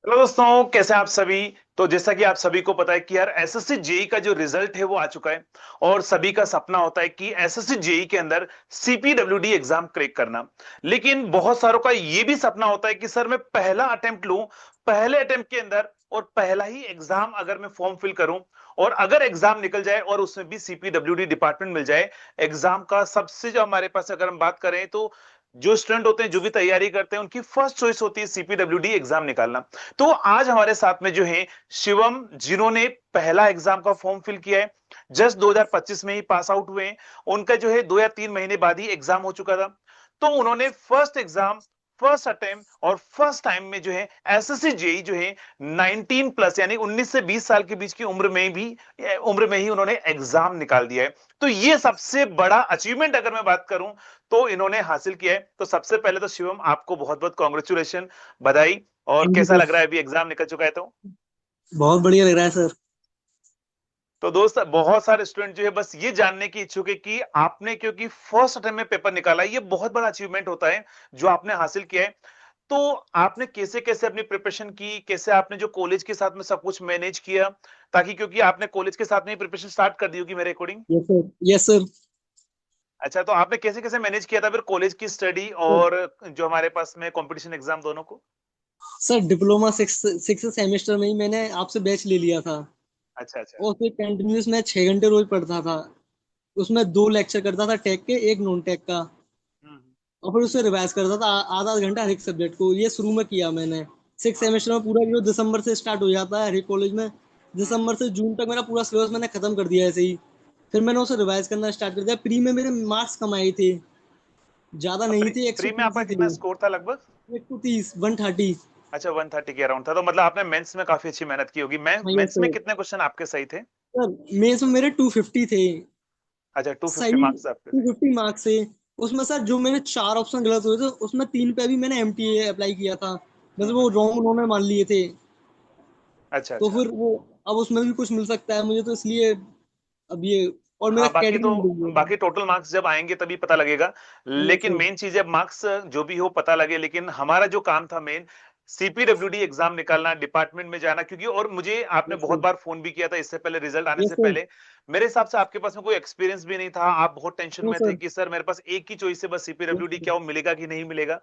Hello दोस्तों, कैसे हैं आप सभी। तो जैसा कि आप सभी को पता है कि यार एसएससी जेई का जो रिजल्ट है वो आ चुका है। और सभी का सपना होता है कि एसएससी जेई के अंदर सीपीडब्ल्यूडी एग्जाम क्रैक करना। लेकिन बहुत सारों का ये भी सपना होता है कि सर मैं पहला अटेम्प्ट लूं, पहले अटेम्प्ट के अंदर और पहला ही एग्जाम अगर मैं फॉर्म फिल करूं, और अगर एग्जाम निकल जाए और उसमें भी सीपीडब्ल्यूडी डिपार्टमेंट मिल जाए। एग्जाम का सबसे जो हमारे पास अगर हम बात करें तो जो स्टूडेंट होते हैं, जो भी तैयारी करते हैं, उनकी फर्स्ट चॉइस होती है सीपीडब्ल्यूडी एग्जाम निकालना। तो आज हमारे साथ में जो है शिवम, जिन्होंने पहला एग्जाम का फॉर्म फिल किया है, जस्ट 2025 में ही पास आउट हुए हैं। उनका जो है 2 या 3 महीने बाद ही एग्जाम हो चुका था। तो उन्होंने फर्स्ट एग्जाम, फर्स्ट अटेम्प्ट और फर्स्ट टाइम में जो है एसएससी जेई जो है 19 प्लस यानी 19 से 20 साल के बीच की उम्र में ही उन्होंने एग्जाम निकाल दिया है। तो ये सबसे बड़ा अचीवमेंट अगर मैं बात करूं तो इन्होंने हासिल किया है। तो सबसे पहले तो शिवम, आपको बहुत बहुत कॉन्ग्रेचुलेशन, बधाई। और थैंक यू कैसा सर। लग रहा है, अभी एग्जाम निकल चुका है तो? बहुत बढ़िया लग रहा है सर। तो दोस्त, बहुत सारे स्टूडेंट जो है बस ये जानने की इच्छुक है कि आपने, क्योंकि फर्स्ट अटेम्प्ट में पेपर निकाला है, ये बहुत बड़ा अचीवमेंट होता है जो आपने हासिल किया है। तो आपने कैसे कैसे अपनी प्रिपरेशन की, कैसे आपने जो कॉलेज के साथ में सब कुछ मैनेज किया, ताकि क्योंकि आपने कॉलेज के साथ में ही प्रिपरेशन स्टार्ट कर दी होगी मेरे according. Yes sir. Yes sir. अच्छा, तो आपने कैसे कैसे मैनेज किया था फिर कॉलेज की स्टडी और जो हमारे पास में कंपटीशन एग्जाम दोनों को? Sir diploma six six semester में ही मैंने आपसे बैच ले लिया था। अच्छा अच्छा। और फिर कंटिन्यूस मैं 6 घंटे रोज पढ़ता था। उसमें 2 लेक्चर करता था टेक के, एक नॉन टेक का। हम्म। और फिर उससे रिवाइज करता था आधा आधा घंटा हर एक सब्जेक्ट को। ये शुरू में किया मैंने। सिक्स हाँ हाँ। सेमेस्टर में पूरा जो दिसंबर से स्टार्ट हो जाता है हर एक कॉलेज में, हम्म। दिसंबर से जून तक मेरा पूरा सिलेबस मैंने खत्म कर दिया ऐसे ही। फिर मैंने उसे रिवाइज करना स्टार्ट कर दिया। प्री में मेरे मार्क्स कम आए थे, ज्यादा नहीं थे, एक सौ प्री में तीस आपका ही थे। कितना स्कोर था लगभग? 130, 130। अच्छा, 130 के अराउंड था। तो मतलब आपने मेंस में काफी अच्छी मेहनत की होगी। मैं हाँ यस मेंस में सर। कितने क्वेश्चन आपके सही थे? सर मेंस में मेरे 250 थे। अच्छा, 250 सही। मार्क्स आपके थे। 250 मार्क्स से उसमें सर जो मेरे 4 ऑप्शन गलत हुए थे उसमें 3 पे भी मैंने एमटीए अप्लाई किया था। बस वो हम्म। रॉन्ग उन्होंने मान लिए थे। अच्छा तो अच्छा। फिर वो अब उसमें भी कुछ मिल सकता है मुझे, तो इसलिए अब ये। और मेरा हाँ, बाकी तो कैटेगरी मिल गई है। बाकी टोटल मार्क्स जब आएंगे तभी पता लगेगा। हाँ यस लेकिन सर। मेन चीज है, मार्क्स जो भी हो पता लगे, लेकिन हमारा जो काम था मेन, सीपीडब्ल्यूडी एग्जाम निकालना, डिपार्टमेंट में जाना। क्योंकि और मुझे आपने यस बहुत सर। बार फोन भी किया था इससे पहले, रिजल्ट आने यस से सर। पहले। मेरे हिसाब से आपके पास में कोई एक्सपीरियंस भी नहीं था, आप बहुत टेंशन नो में थे सर। कि सर मेरे पास एक ही चॉइस है बस, यस सीपीडब्ल्यूडी, सर। क्या वो मिलेगा कि नहीं मिलेगा।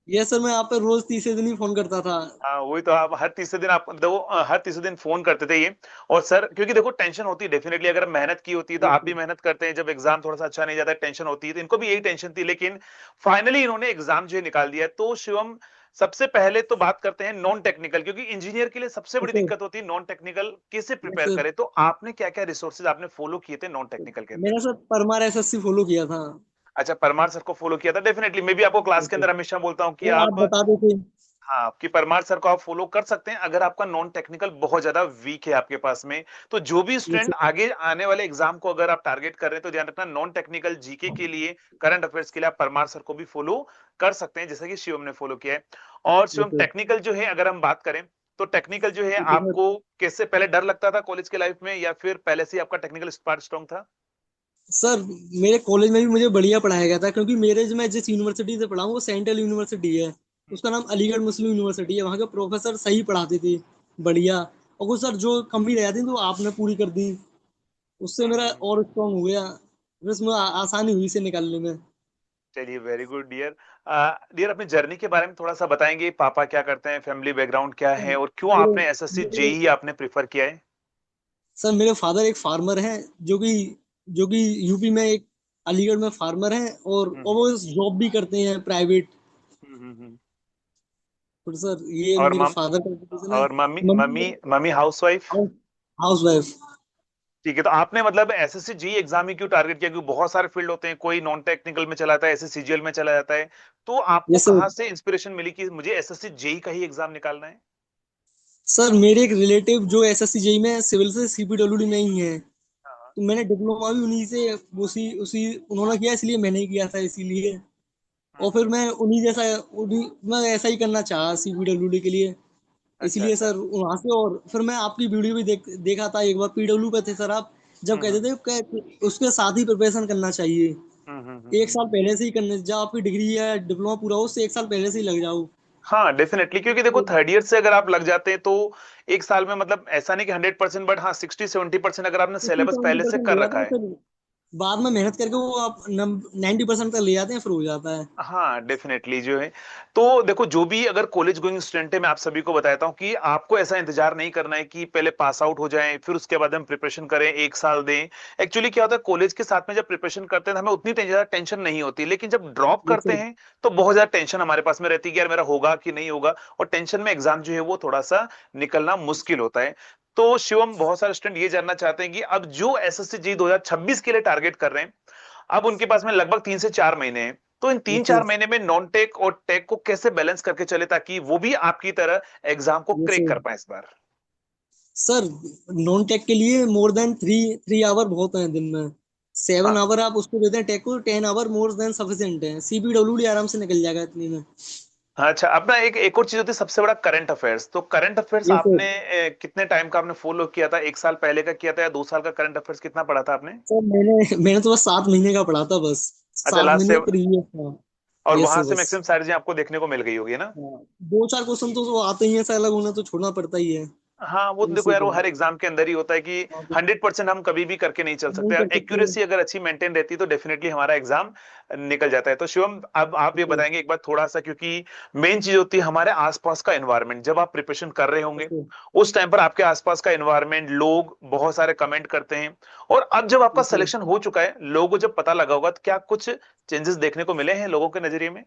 यस सर, मैं आप पे रोज तीसरे दिन ही फोन करता था। हाँ, वही तो। आप हर तीसरे दिन, आप देखो, हर तीसरे दिन फोन करते थे ये। और सर, क्योंकि देखो टेंशन होती है डेफिनेटली, अगर मेहनत की होती है तो यस आप भी सर। मेहनत करते हैं, जब एग्जाम थोड़ा सा अच्छा नहीं जाता है टेंशन होती है, तो इनको भी यही टेंशन थी। लेकिन फाइनली इन्होंने एग्जाम जो है निकाल दिया। तो शिवम, सबसे पहले तो बात करते हैं नॉन टेक्निकल, क्योंकि इंजीनियर के लिए सबसे यस बड़ी सर। दिक्कत होती है नॉन टेक्निकल कैसे यस प्रिपेयर सर। करें। तो आपने क्या क्या रिसोर्सेज आपने फॉलो किए थे नॉन टेक्निकल के अंदर? मैंने सर परमार एसएससी फॉलो किया था। अच्छा, परमार सर को फॉलो किया था। डेफिनेटली मैं भी आपको क्लास यस के सर। अंदर हमेशा बोलता हूँ कि वो आप आप, बता देते। हाँ, आपकी परमार सर को आप फॉलो कर सकते हैं अगर आपका नॉन टेक्निकल बहुत ज्यादा वीक है आपके पास में। तो जो भी यस स्टूडेंट आगे आने वाले एग्जाम को अगर आप टारगेट कर रहे हैं तो ध्यान रखना, नॉन टेक्निकल जीके के लिए, करंट अफेयर्स के लिए आप परमार सर को भी फॉलो कर सकते हैं, जैसे कि शिवम ने फॉलो किया है। और शिवम, सर। टेक्निकल जो है अगर हम बात करें, तो टेक्निकल जो है ठीक है सर। आपको कैसे, पहले डर लगता था कॉलेज के लाइफ में, या फिर पहले से ही आपका टेक्निकल स्पार्क स्ट्रांग था? सर मेरे कॉलेज में भी मुझे बढ़िया पढ़ाया गया था, क्योंकि मेरे जो मैं जिस यूनिवर्सिटी से पढ़ा हूँ वो सेंट्रल यूनिवर्सिटी है। उसका नाम अलीगढ़ मुस्लिम यूनिवर्सिटी है। वहाँ के प्रोफेसर सही पढ़ाते थे, बढ़िया। और कुछ सर जो कमी रह जाती थी तो आपने पूरी कर दी। उससे मेरा हम्म। और स्ट्रांग हो गया। बस मैं आसानी हुई इसे निकालने में। चलिए, वेरी गुड डियर। डियर, अपनी जर्नी के बारे में थोड़ा सा बताएंगे, पापा क्या करते हैं, फैमिली बैकग्राउंड क्या है, और क्यों मेरे आपने एसएससी मेरे जेई आपने प्रीफर किया है? सर मेरे फादर एक फार्मर हैं, जो कि जो कि यूपी में एक अलीगढ़ में फार्मर हैं। और हम्म वो जॉब भी करते हैं प्राइवेट। हम्म। तो सर ये और मेरे मम फादर का एजुकेशन है। और mummy mummy mummy mummy housewife? House wife. ठीक है। तो आपने मतलब एसएससी जेई एग्जाम ही क्यों टारगेट किया? क्योंकि बहुत सारे फील्ड होते हैं, कोई नॉन टेक्निकल में चला जाता है, ऐसे सीजीएल में चला जाता है। तो आपको यस सर। कहाँ से इंस्पिरेशन मिली कि मुझे एसएससी जेई का ही एग्जाम निकालना है? सर मेरे एक रिलेटिव जो एसएससी जेई में सिविल से सीपीडब्ल्यूडी में ही है। हाँ। तो मैंने डिप्लोमा भी उन्हीं से, उसी उसी उन्होंने किया, इसलिए मैंने किया था इसीलिए। और फिर हम्म। मैं मैं ऐसा ही करना चाहा सीपीडब्ल्यूडी के लिए। अच्छा इसलिए अच्छा। सर वहां से। और फिर मैं आपकी वीडियो भी देखा था एक बार, पीडब्ल्यू पे थे सर आप, जब कहते हम्म थे उसके साथ ही प्रिपरेशन करना चाहिए। एक हम्म। साल पहले से ही करने, जब आपकी डिग्री या डिप्लोमा पूरा हो उससे एक साल पहले से ही लग जाओ। हाँ डेफिनेटली, क्योंकि देखो तो थर्ड ईयर से अगर आप लग जाते हैं तो एक साल में, मतलब ऐसा नहीं कि 100%, बट हाँ 60-70% अगर आपने फिफ्टी सिलेबस सेवेंटी पहले से परसेंट कर ले रखा जाते हैं, है। फिर बाद में मेहनत करके वो आप 90% तक ले जाते हैं, फिर हो जाता है। हाँ डेफिनेटली जो है, तो देखो जो भी अगर कॉलेज गोइंग स्टूडेंट है, मैं आप सभी को बताता हूँ कि आपको ऐसा इंतजार नहीं करना है कि पहले पास आउट हो जाएं फिर उसके बाद हम प्रिपरेशन करें, एक साल दें। एक्चुअली क्या होता है, कॉलेज के साथ में जब प्रिपरेशन करते हैं तो हमें उतनी ज्यादा टेंशन नहीं होती, लेकिन जब ड्रॉप करते जैसे हैं तो बहुत ज्यादा टेंशन हमारे पास में रहती है कि यार मेरा होगा कि नहीं होगा, और टेंशन में एग्जाम जो है वो थोड़ा सा निकलना मुश्किल होता है। तो शिवम, बहुत सारे स्टूडेंट ये जानना चाहते हैं कि अब जो एसएससी जी 2026 के लिए टारगेट कर रहे हैं, अब उनके पास में लगभग 3 से 4 महीने हैं, तो इन तीन जैसे चार महीने में नॉन टेक और टेक को कैसे बैलेंस करके चले ताकि वो भी आपकी तरह एग्जाम को जैसे क्रैक कर पाए इस बार। सर, नॉन टेक के लिए more than three three hour बहुत है दिन में। सेवन हाँ आवर आप उसको देते हैं टेक को, 10 आवर मोर देन सफिशिएंट है, सीपीडब्ल्यूडी आराम से निकल जाएगा इतनी में। हाँ, अच्छा, अपना एक और चीज होती है सबसे बड़ा, करंट अफेयर्स। तो करंट अफेयर्स ये सर, आपने कितने टाइम का आपने फॉलो किया था, एक साल पहले का किया था या 2 साल का करंट अफेयर्स कितना पढ़ा था आपने? सर मैंने तो बस 7 महीने का पढ़ा था बस। अच्छा, सात लास्ट से, महीने प्रीवियस था। और ये वहां सर से बस। मैक्सिमम सारी चीजें आपको देखने को मिल गई होगी ना? हाँ, दो चार क्वेश्चन तो आते ही हैं, ऐसा अलग होना तो छोड़ना पड़ता ही है। हाँ वो तो देखो इनसे यार, वो क्या, हर एग्जाम के अंदर ही होता है कि आप 100% हम कभी भी करके नहीं चल नहीं सकते। कर सकते। एक्यूरेसी अगर अच्छी मेंटेन रहती है तो डेफिनेटली हमारा एग्जाम निकल जाता है। तो शिवम, अब आप ये जैसे बताएंगे एक बार थोड़ा सा, क्योंकि मेन चीज होती है हमारे आसपास का एनवायरनमेंट। जब आप प्रिपरेशन कर रहे होंगे जैसे उस टाइम पर आपके आसपास का एनवायरनमेंट, लोग बहुत सारे कमेंट करते हैं, और अब जब आपका जैसे सिलेक्शन हो चुका है, लोगों को जब पता लगा होगा, तो क्या कुछ चेंजेस देखने को मिले हैं लोगों के नजरिए में?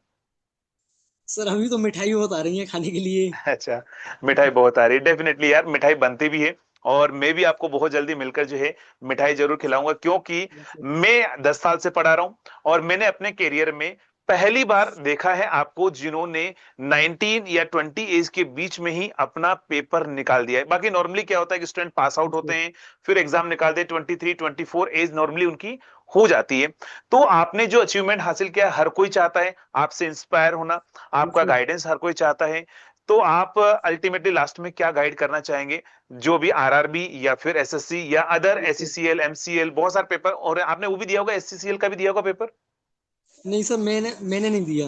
सर, अभी तो मिठाई बहुत आ रही है खाने के लिए। अच्छा, मिठाई बहुत आ रही है, डेफिनेटली यार मिठाई बनती भी है, और मैं भी आपको बहुत जल्दी मिलकर जो है मिठाई जरूर खिलाऊंगा, क्योंकि जैसे मैं 10 साल से पढ़ा रहा हूं, और मैंने अपने करियर में पहली बार देखा है आपको जिन्होंने 19 या 20 एज के बीच में ही अपना पेपर निकाल दिया है। बाकी नॉर्मली क्या होता है कि स्टूडेंट पास आउट होते जैसे हैं, फिर एग्जाम निकालते हैं, 23-24 एज नॉर्मली उनकी हो जाती है। तो आपने जो अचीवमेंट हासिल किया, हर कोई चाहता है आपसे इंस्पायर होना, आपका जैसे गाइडेंस हर कोई चाहता है। तो आप अल्टीमेटली लास्ट में क्या गाइड करना चाहेंगे, जो भी आरआरबी या फिर एसएससी या अदर जैसे एससीसीएल, एमसीएल, बहुत सारे पेपर, और आपने वो भी दिया होगा, एससीसीएल का भी दिया होगा पेपर? नहीं सर, मैंने नहीं दिया।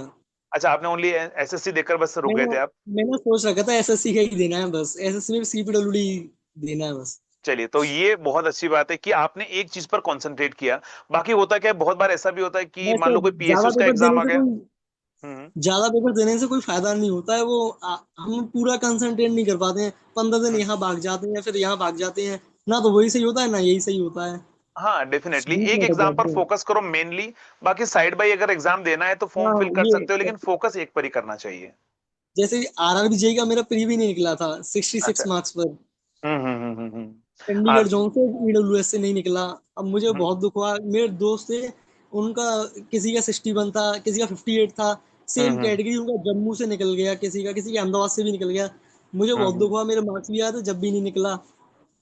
अच्छा, आपने ओनली एसएससी देकर बस रुक गए मैंने थे आप? मैंने सोच रखा था एसएससी का ही देना है बस, एसएससी में सीपीडब्ल्यूडी देना है बस। चलिए, तो ये बहुत अच्छी बात है कि आपने एक चीज पर कंसंट्रेट किया। बाकी होता क्या है, बहुत बार ऐसा भी होता है कि मान वैसे लो कोई ज्यादा पीएसयू का पेपर एग्जाम देने आ से गया। कोई हम्म ज्यादा पेपर देने से कोई फायदा नहीं होता है, वो हम पूरा कंसंट्रेट नहीं कर पाते हैं, 15 दिन हम्म। यहाँ भाग जाते हैं, फिर यहाँ भाग जाते हैं। ना तो वही सही होता है, ना यही सही होता है। हाँ डेफिनेटली, बीच एक में अटक एग्जाम पर जाते हैं। फोकस करो मेनली। बाकी साइड बाई अगर एग्जाम देना है तो फॉर्म हाँ, फिल कर ये सकते हो, लेकिन फोकस एक पर ही करना चाहिए। जैसे आरआरबी जेई का मेरा प्री भी नहीं निकला था, सिक्सटी अच्छा। सिक्स मार्क्स पर। आ, चंडीगढ़ जोन से ईडब्ल्यूएस से नहीं निकला। अब मुझे हम्म, बहुत दुख हुआ, मेरे दोस्त थे, उनका किसी का 61 था, किसी का 58 था, सेम हम्म, कैटेगरी, उनका जम्मू से निकल गया, किसी का अहमदाबाद से भी निकल गया। मुझे बहुत हम्म। दुख हुआ, मेरे मार्क्स भी आए थे जब भी नहीं निकला।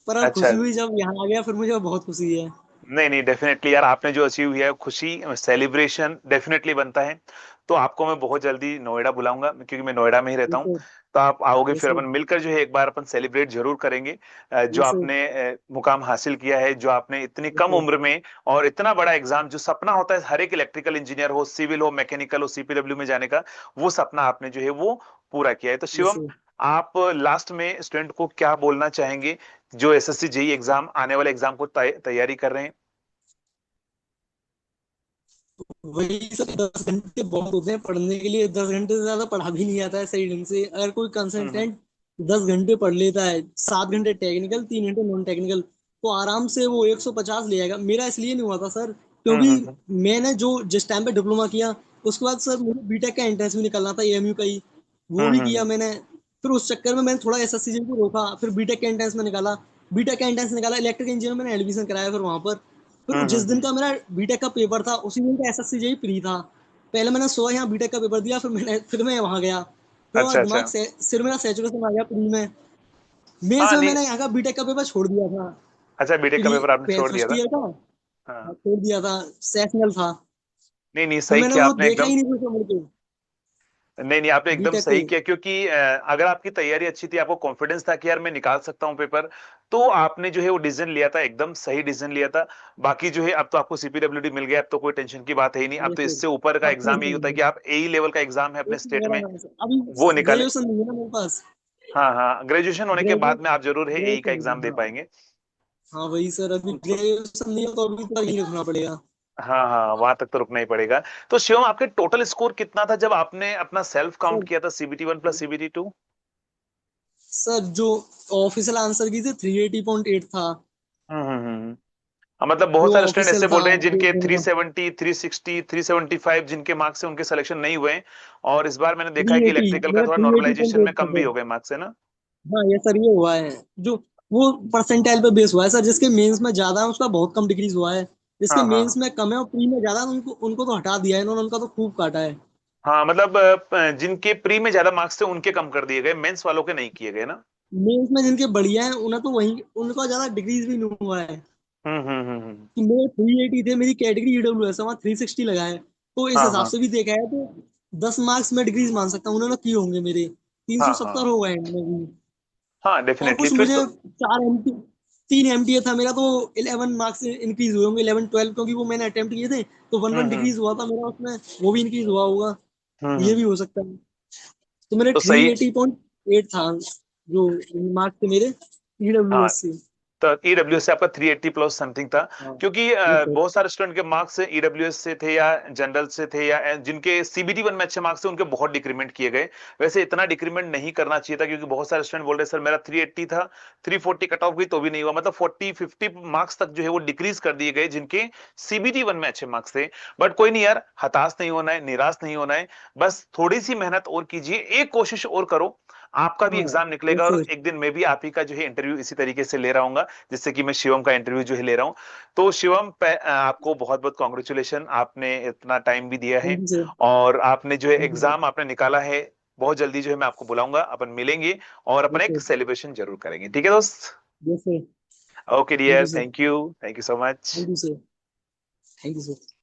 पर अब अच्छा, खुशी हुई जब यहाँ आ गया, फिर मुझे बहुत खुशी है। नहीं नहीं, डेफिनेटली यार, आपने जो अचीव किया है, खुशी, सेलिब्रेशन डेफिनेटली बनता है। तो आपको मैं बहुत जल्दी नोएडा बुलाऊंगा, क्योंकि मैं नोएडा में ही रहता हूँ। जैसे तो आप आओगे, फिर जैसे अपन मिलकर जो है एक बार अपन सेलिब्रेट जरूर करेंगे। जो जैसे आपने मुकाम हासिल किया है, जो आपने इतनी कम जैसे उम्र में और इतना बड़ा एग्जाम, जो सपना होता है हर एक इलेक्ट्रिकल इंजीनियर हो, सिविल हो, मैकेनिकल हो, सीपीडब्ल्यू में जाने का, वो सपना आपने जो है वो पूरा किया है। तो शिवम, जैसे आप लास्ट में स्टूडेंट को क्या बोलना चाहेंगे जो एसएससी जेई एग्जाम, आने वाले एग्जाम को तैयारी कर रहे हैं? वही सब, 10 घंटे बहुत होते हैं पढ़ने के लिए, 10 घंटे से ज्यादा पढ़ा भी नहीं आता है सही ढंग से। अगर कोई हम्म कंसल्टेंट 10 घंटे पढ़ लेता है, 7 घंटे टेक्निकल, 3 घंटे नॉन टेक्निकल, तो आराम से वो 150 ले आएगा। मेरा इसलिए नहीं हुआ था सर, क्योंकि हम्म हम्म मैंने जो जिस टाइम पे डिप्लोमा किया, उसके बाद सर मुझे बीटेक का एंट्रेंस भी निकलना था, एएमयू का ही, वो भी किया हम्म। मैंने। फिर उस चक्कर में मैंने थोड़ा एसएससी को रोका, फिर बीटेक का एंट्रेंस में निकाला। बीटेक का एंट्रेंस निकाला, इलेक्ट्रिकल इंजीनियर मैंने एडमिशन कराया फिर वहां पर। फिर जिस दिन हम्म। का मेरा बीटेक का पेपर था, उसी दिन का एसएससी जेई प्री था। पहले मैंने सोचा यहाँ बीटेक का पेपर दिया, फिर मैं वहां गया। फिर अच्छा दिमाग अच्छा। से सिर मेरा सैचुरेशन आ गया प्री में। मेंस हाँ में नहीं, मैंने यहाँ का बीटेक का पेपर छोड़ दिया था। अच्छा, बीटेक का प्री पेपर आपने छोड़ दिया फर्स्ट था? ईयर का, हाँ, छोड़ दिया था, सेशनल था। नहीं नहीं, फिर सही मैंने किया वो आपने देखा एकदम। ही नहीं, फिर मुड़ के। नहीं नहीं, आपने एकदम बीटेक सही किया, क्योंकि अगर आपकी तैयारी अच्छी थी, आपको कॉन्फिडेंस था कि यार मैं निकाल सकता हूँ पेपर, तो आपने जो है वो डिसीजन लिया था, एकदम सही डिसीजन लिया था। बाकी जो है अब तो आपको सीपीडब्ल्यूडी मिल गया, अब तो कोई टेंशन की बात है ही नहीं। अब ये तो फिर इससे ऊपर का अब तो एग्जाम यही होता है कि आप एई लेवल का एग्जाम है अपने एक स्टेट में, अभी वो निकालें। ग्रेजुएशन नहीं है ना मेरे पास। हाँ हाँ, ग्रेजुएशन होने के बाद ग्रेजुएट में आप जरूर है एई का ग्रेजुएशन एग्जाम दे हाँ। पाएंगे। हाँ वही सर, अभी तो ग्रेजुएशन नहीं है तो अभी तो यही रखना पड़ेगा। हाँ हाँ, वहां तक तो रुकना ही पड़ेगा। तो शिवम, आपके टोटल स्कोर कितना था जब आपने अपना सेल्फ काउंट सर किया था, CBT one plus CBT two? Sir जो ऑफिशियल आंसर की थी 380.8 था। मतलब बहुत जो सारे स्टूडेंट ऑफिशियल ऐसे था बोल रहे हैं जो जिनके मेरा 370, 360, 375 जिनके मार्क्स है, उनके सिलेक्शन नहीं हुए हैं। और इस बार मैंने देखा है थ्री कि एटी इलेक्ट्रिकल का मेरा थोड़ा थ्री एटी पॉइंट नॉर्मलाइजेशन में एट था कम भी सर। हो गए मार्क्स, है ना? हाँ ये सर ये हुआ है जो वो परसेंटाइल पे बेस हुआ है सर, जिसके मेंस में ज्यादा है उसका बहुत कम डिक्रीज हुआ है। जिसके हाँ हाँ मेंस हाँ। में कम है और प्री में ज्यादा है, उनको उनको तो हटा दिया है इन्होंने, उनका तो खूब काटा है। हाँ मतलब जिनके प्री में ज्यादा मार्क्स थे उनके कम कर दिए गए, मेंस वालों के नहीं किए गए ना? मेंस में जिनके बढ़िया है उन्हें तो वही उनका ज्यादा डिक्रीज भी नहीं हुआ है। हम्म। कि मेरे 380 थे, मेरी कैटेगरी ईडब्ल्यू एस है, वहाँ 360 लगा है, तो इस हाँ हिसाब हाँ से भी देखा है तो 10 मार्क्स में डिक्रीज मान सकता हूँ उन्होंने किए होंगे मेरे। तीन हाँ सौ हाँ सत्तर हो गए इनमें भी। हाँ, और डेफिनेटली कुछ फिर मुझे तो। 4 एमटी 3 एमटीए था मेरा, तो 11 मार्क्स इंक्रीज हुए होंगे, 11 12, क्योंकि वो मैंने अटेम्प्ट किए थे तो वन वन हम्म। डिक्रीज हुआ था मेरा उसमें, वो भी इंक्रीज हुआ होगा। ये हम्म। भी हो सकता है। तो मेरे तो थ्री सही। एटी पॉइंट एट था जो मार्क्स थे मेरे ईडब्ल्यू हाँ, एस से। तो ईडब्ल्यू से आपका 380 प्लस समथिंग था। हाँ क्योंकि ये सर। बहुत सारे स्टूडेंट के मार्क्स ईडब्ल्यूएस से थे या जनरल से थे, या जिनके सीबीटी वन में अच्छे मार्क्स थे उनके बहुत डिक्रीमेंट किए गए। वैसे इतना डिक्रीमेंट नहीं करना चाहिए था, क्योंकि बहुत सारे स्टूडेंट बोल रहे सर मेरा 380 था, 340 कट ऑफ गई तो भी नहीं हुआ, मतलब 40 50 मार्क्स तक जो है वो डिक्रीज कर दिए गए जिनके सीबीटी वन में अच्छे मार्क्स थे। बट कोई नहीं यार, हताश नहीं होना है, निराश नहीं होना है। बस थोड़ी सी मेहनत और कीजिए, एक कोशिश और करो, आपका भी हाँ एग्जाम ये निकलेगा। और सर। एक दिन मैं भी आप ही का जो है इंटरव्यू इसी तरीके से ले रहा हूँ, जिससे कि मैं शिवम का इंटरव्यू जो है ले रहा हूँ। तो शिवम, आपको बहुत बहुत कॉन्ग्रेचुलेशन, आपने इतना टाइम भी दिया है, थैंक यू सर। और आपने जो है थैंक यू सर। एग्जाम आपने निकाला है। बहुत जल्दी जो है मैं आपको बुलाऊंगा, अपन मिलेंगे और अपन यस एक सर। सेलिब्रेशन जरूर करेंगे, ठीक है दोस्त? Yes sir. Okay thank dear, you sir. Thank you so much. Thank you sir. Thank you sir.